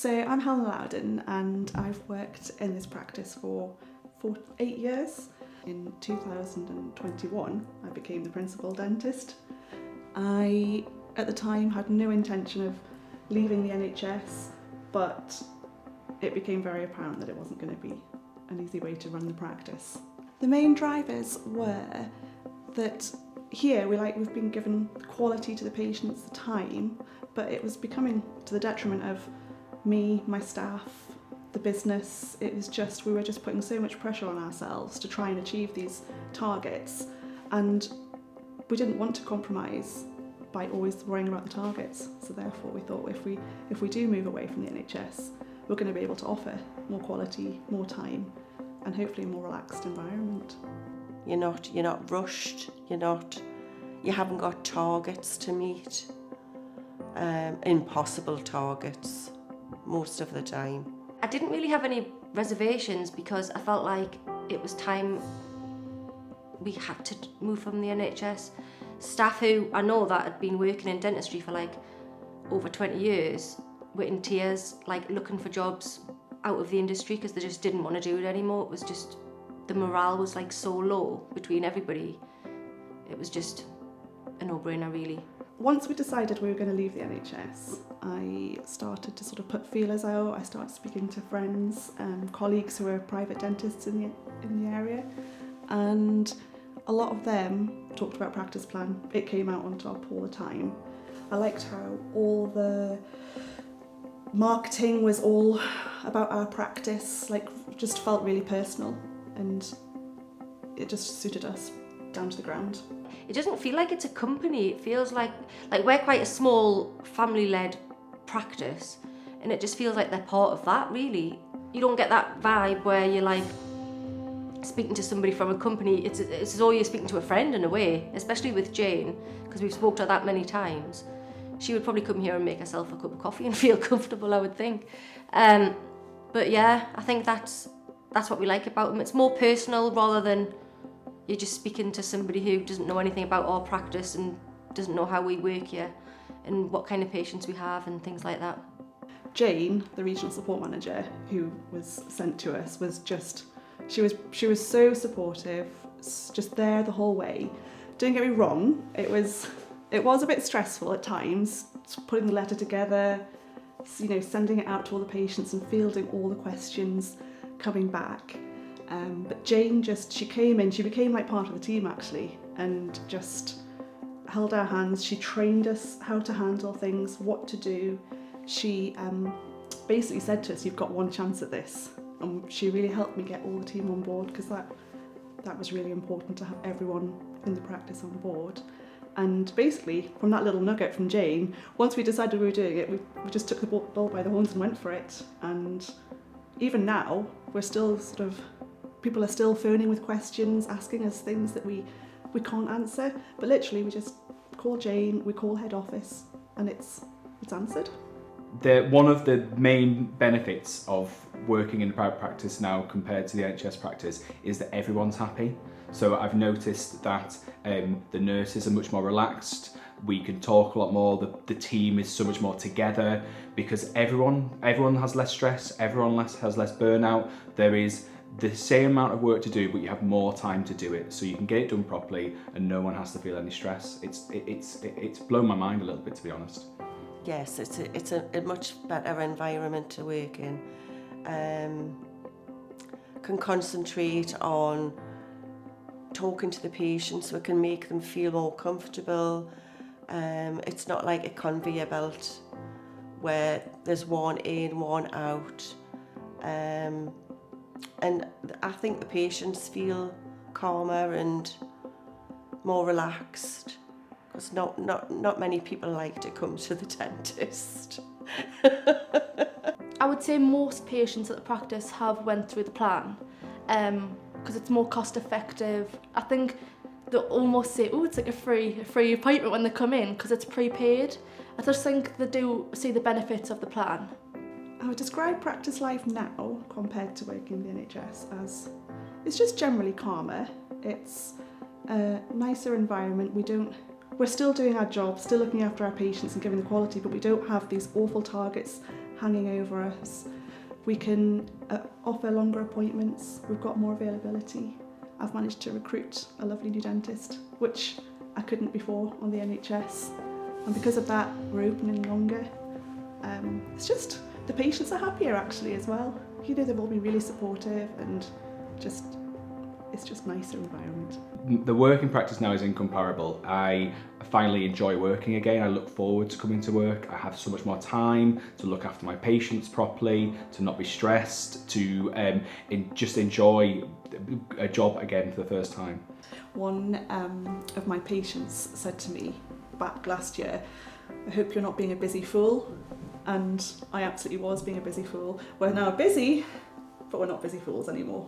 So I'm Helen Loudon and I've worked in this practice for 8 years. In 2021 I became the principal dentist. I at the time had no intention of leaving the NHS, but it became very apparent that it wasn't going to be an easy way to run the practice. The main drivers were that here we've been given quality to the patients, the time, but it was becoming to the detriment of me, my staff, the business. We were just putting so much pressure on ourselves to try and achieve these targets, and we didn't want to compromise by always worrying about the targets. So therefore we thought if we do move away from the NHS, we're going to be able to offer more quality, more time, and hopefully a more relaxed environment. You're not rushed, you haven't got targets to meet, impossible targets most of the time. I didn't really have any reservations because I felt like it was time we had to move from the NHS. Staff who I know that had been working in dentistry for over 20 years were in tears, looking for jobs out of the industry because they just didn't want to do it anymore. It was just, the morale was so low between everybody. It was just a no-brainer really. Once we decided we were going to leave the NHS, I started to sort of put feelers out. I started speaking to friends, colleagues who are private dentists in the area, and a lot of them talked about practice plan. It came out on top all the time. I liked how all the marketing was all about our practice, just felt really personal, and it just suited us down to the ground. It doesn't feel like it's a company. It feels like we're quite a small family-led practice, and it just feels like they're part of that really. You don't get that vibe where you're speaking to somebody from a company. It's as though you're speaking to a friend in a way, especially with Jane, because we've spoke to her that many times. She would probably come here and make herself a cup of coffee and feel comfortable, I would think. But yeah, I think that's what we like about them. It's more personal rather than you're just speaking to somebody who doesn't know anything about our practice and doesn't know how we work here and what kind of patients we have and things like that. Jane, the regional support manager who was sent to us, she was so supportive, just there the whole way. Don't get me wrong, it was a bit stressful at times, putting the letter together, sending it out to all the patients and fielding all the questions coming back. But Jane she came in, she became part of the team actually, and just held our hands. She trained us how to handle things, what to do. She basically said to us, "You've got one chance at this." And she really helped me get all the team on board, because that was really important, to have everyone in the practice on board. And basically, from that little nugget from Jane, once we decided we were doing it, we just took the bull by the horns and went for it. And even now, we're still people are still phoning with questions, asking us things that we can't answer. But literally, we just call Jane, we call head office, and it's answered. One of the main benefits of working in private practice now compared to the NHS practice is that everyone's happy. So I've noticed that the nurses are much more relaxed. We can talk a lot more. The team is so much more together because everyone has less stress. Everyone has less burnout. There is the same amount of work to do, but you have more time to do it, so you can get it done properly, and no one has to feel any stress. It's blown my mind a little bit, to be honest. Yes, it's a much better environment to work in. Can concentrate on talking to the patients, so it can make them feel more comfortable. It's not like a conveyor belt where there's one in, one out. And I think the patients feel calmer and more relaxed, because not many people like to come to the dentist. I would say most patients at the practice have went through the plan, because it's more cost effective. I think they almost say, "Oh, it's like a free appointment" when they come in, because it's prepaid. I just think they do see the benefits of the plan. I would describe practice life now compared to working in the NHS as it's just generally calmer. It's a nicer environment. We're still doing our job, still looking after our patients and giving the quality, but we don't have these awful targets hanging over us. We can offer longer appointments. We've got more availability. I've managed to recruit a lovely new dentist, which I couldn't before on the NHS. And because of that, we're opening longer. It's just, the patients are happier actually as well. You know, they've all been really supportive and it's just nicer environment. The working practice now is incomparable. I finally enjoy working again. I look forward to coming to work. I have so much more time to look after my patients properly, to not be stressed, to just enjoy a job again for the first time. One of my patients said to me back last year, "I hope you're not being a busy fool." And I absolutely was being a busy fool. We're now busy, but we're not busy fools anymore.